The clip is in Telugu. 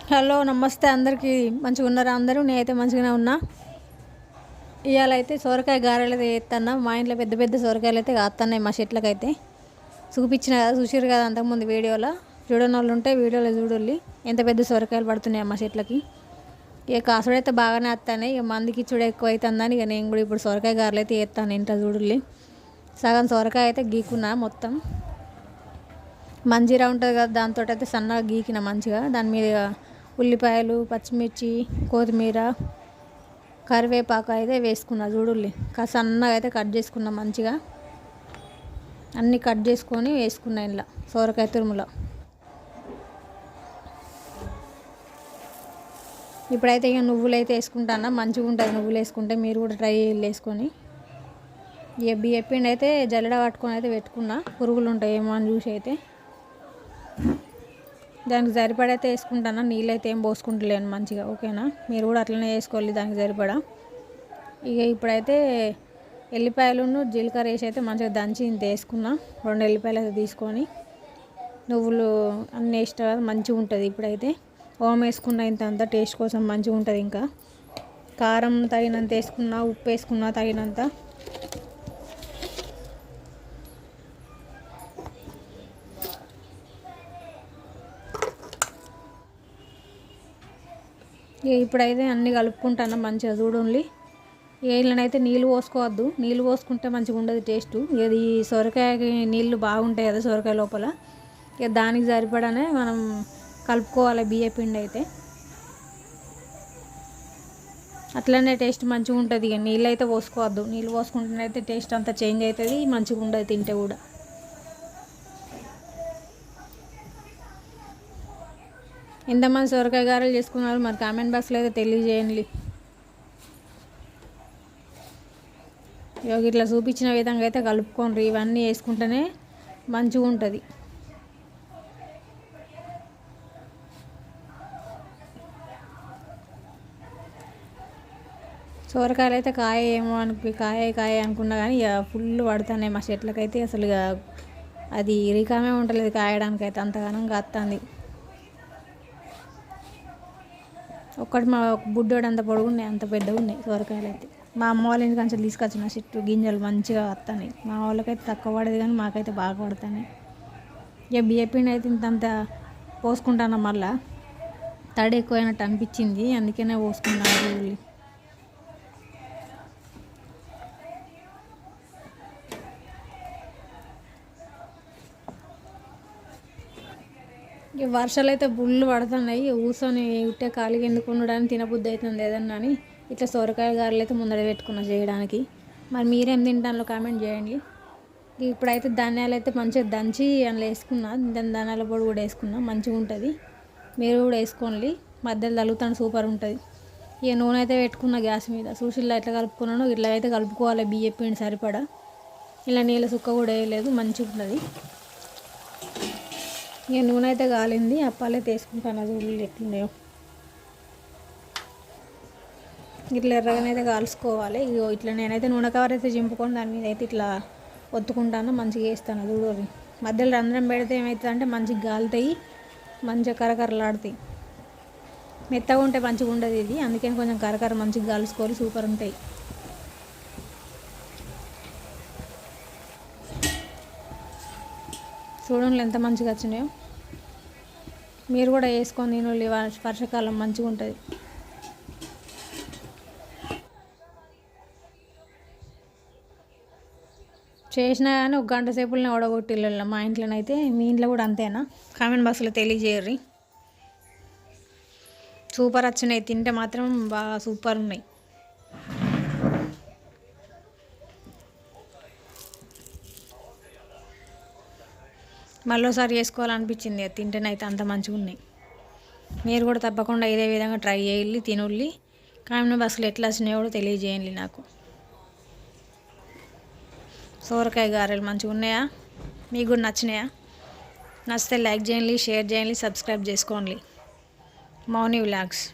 హలో నమస్తే అందరికీ మంచిగా ఉన్నారా అందరూ నేనైతే మంచిగానే ఉన్నా. ఇవాళ అయితే సొరకాయ గారెలు అయితే వేస్తున్నా. మా ఇంట్లో పెద్ద పెద్ద సొరకాయలు అయితే కాస్తున్నాయి మా చెట్లకైతే. చూపించిన కదా చూసారు కదా అంతకుముందు వీడియోలో. చూడని వాళ్ళు ఉంటే వీడియోలో చూడాలి ఎంత పెద్ద సొరకాయలు పడుతున్నాయి మా చెట్లకి. ఇక కాసుడైతే బాగానే వస్తాయి. ఇక మందికి చూడ ఎక్కువ అవుతుందని ఇక నేను కూడా ఇప్పుడు సొరకాయ గారెలు అయితే వేస్తాను ఇంట్లో చూడాలి. సగం సొరకాయ అయితే గీకున్నా మొత్తం. మంజీరా ఉంటుంది కదా దాంతో అయితే సన్నగా గీకిన మంచిగా. దాని మీద ఉల్లిపాయలు, పచ్చిమిర్చి, కొత్తిమీర, కరివేపాకు అయితే వేసుకున్నా చూడుల్లి. సన్నగా అయితే కట్ చేసుకున్నా మంచిగా. అన్నీ కట్ చేసుకొని వేసుకున్నా ఇలా సొరకాయ తురుములో. ఇప్పుడైతే ఇక నువ్వులు అయితే వేసుకుంటాను. మంచిగా ఉంటుంది నువ్వులు వేసుకుంటే. మీరు కూడా ట్రై వేసుకొని. ఇక బియ్యం పిండి అయితే జల్లెడ పట్టుకొని అయితే పెట్టుకున్నా. పురుగులు ఉంటాయి ఏమో అని చూసి అయితే దానికి సరిపడైతే వేసుకుంటాను. నీళ్ళు అయితే ఏం పోసుకుంటలేను మంచిగా. ఓకేనా, మీరు కూడా అట్లనే వేసుకోవాలి దానికి సరిపడా. ఇక ఇప్పుడైతే ఎల్లిపాయలను జీలకర్ర వేసి అయితే మంచిగా దంచి ఇంత వేసుకున్నా. 2 ఎల్లిపాయలు అయితే తీసుకొని నువ్వులు అన్నీ వేసిన మంచిగా ఉంటుంది. ఇప్పుడైతే ఓం వేసుకున్న ఇంత అంతా టేస్ట్ కోసం మంచిగా ఉంటుంది. ఇంకా కారం తగినంత వేసుకున్నా, ఉప్పు వేసుకున్నా తగినంత. ఇప్పుడైతే అన్నీ కలుపుకుంటాను మంచిగా చూడండి. వీళ్ళనైతే నీళ్ళు పోసుకోవద్దు. నీళ్ళు పోసుకుంటే మంచిగా ఉండదు టేస్ట్. ఇది సొరకాయకి నీళ్ళు బాగుంటాయి కదా సొరకాయ లోపల. ఇక దానికి సరిపడానే మనం కలుపుకోవాలి బియ్య పిండి అయితే. అట్లనే టేస్ట్ మంచిగా ఉంటుంది. ఇక నీళ్ళు అయితే పోసుకోవద్దు. నీళ్ళు పోసుకుంటేనైతే టేస్ట్ అంతా చేంజ్ అవుతుంది, మంచిగా ఉండదు తింటే కూడా. ఎంతమంది సొరకాయ గారెలు చేసుకున్నారు మరి కామెంట్ బాక్స్లో అయితే తెలియజేయండి. ఇట్లా చూపించిన విధంగా అయితే కలుపుకోండి. ఇవన్నీ వేసుకుంటేనే మంచిగా ఉంటుంది. సొరకాయలు అయితే కాయ ఏమో కాయ అనుకున్నా కానీ ఇక ఫుల్ పడుతున్నాయి మా చెట్లకైతే. అసలు ఇక అది రికామే ఉండలేదు కాయడానికి అయితే, అంతగానం కాస్తుంది. ఒక్కటి మా బుడ్డోడు అంత పొడుగున్నాయి, అంత పెద్దగా ఉన్నాయి సొరకాయలు అయితే. మా అమ్మ వాళ్ళ ఇంటి కంచెలు తీసుకొచ్చిన చెట్టు గింజలు మంచిగా వస్తున్నాయి. మా వాళ్ళకైతే తక్కువ పడేది కానీ మాకైతే బాగా పడుతున్నాయి. ఇక బియ్య పిండి అయితే ఇంతంత పోసుకుంటాను. మళ్ళీ తడి ఎక్కువైనట్టు అనిపించింది, అందుకనే పోసుకున్నాను. ఇక వర్షాలు అయితే బుల్లు పడుతున్నాయి. కూర్చొని ఉట్టే ఖాళీగా ఎందుకు ఉండడానికి తినబుద్ధి అవుతుంది ఏదన్నా అని ఇట్లా సొరకాయ గారెలు అయితే ముందర పెట్టుకున్నా చేయడానికి. మరి మీరేం తింటానో కామెంట్ చేయండి. ఇప్పుడైతే ధాన్యాలు అయితే మంచిగా దంచి అందులో వేసుకున్నా. ధనియాల పొడి కూడా వేసుకున్నా, మంచిగా ఉంటుంది. మీరు కూడా వేసుకోండి. మధ్యలో తలుగుతాను సూపర్ ఉంటుంది. ఇక నూనె అయితే పెట్టుకున్నా గ్యాస్ మీద. సూషిల్లో ఎట్లా కలుపుకున్నానో ఇట్లా అయితే కలుపుకోవాలి బియ్య పిండి సరిపడా. ఇలా నీళ్ళ సుక్క కూడా వేయలేదు, మంచిగా ఉంటుంది. ఇక నూనె అయితే కాలింది. అప్పాలైతే వేసుకుంటాను చూడండి ఎట్లున్నాయో. ఇట్లా ఎర్రగానైతే కాల్చుకోవాలి. ఇట్లా నేనైతే నూనె కవర్ అయితే చింపుకొని దాని మీద అయితే ఇట్లా ఒత్తుకుంటాను, మంచిగా వేస్తాను చూడండి. మధ్యలో రంధ్రం పెడితే ఏమవుతుంది అంటే మంచిగా గాలుతాయి, మంచిగా కరకరలాడుతాయి. మెత్తగా ఉంటే మంచిగా ఉండదు ఇది, అందుకని కొంచెం కరకర మంచిగా కాల్చుకోవాలి, సూపర్ ఉంటాయి. చూడండి ఎంత మంచిగా వచ్చినాయో. మీరు కూడా వేసుకొని తినండి, వర్షాకాలం మంచిగా ఉంటుంది. చేసినా కానీ 1 గంట సేపులనే ఓడగొట్టిల్లు మా ఇంట్లోనైతే. మీ ఇంట్లో కూడా అంతేనా? కామెంట్ బాక్స్లో తెలియజేయర్రి. సూపర్ వచ్చినాయి, తింటే మాత్రం బాగా సూపర్ ఉన్నాయి. మళ్ళీసారి చేసుకోవాలనిపించింది తింటేనైతే, అంత మంచిగా ఉన్నాయి. మీరు కూడా తప్పకుండా ఇదే విధంగా ట్రై చేయాలి, తినొల్లి. కామెంట్ బాక్స్లో ఎట్లా వచ్చినాయో కూడా తెలియజేయండి నాకు. సొరకాయ గారెలు మంచిగా ఉన్నాయా? మీకు కూడా నచ్చినాయా? నచ్చితే లైక్ చేయండి, షేర్ చేయండి, సబ్స్క్రైబ్ చేసుకోండి. మౌని వ్లాగ్స్.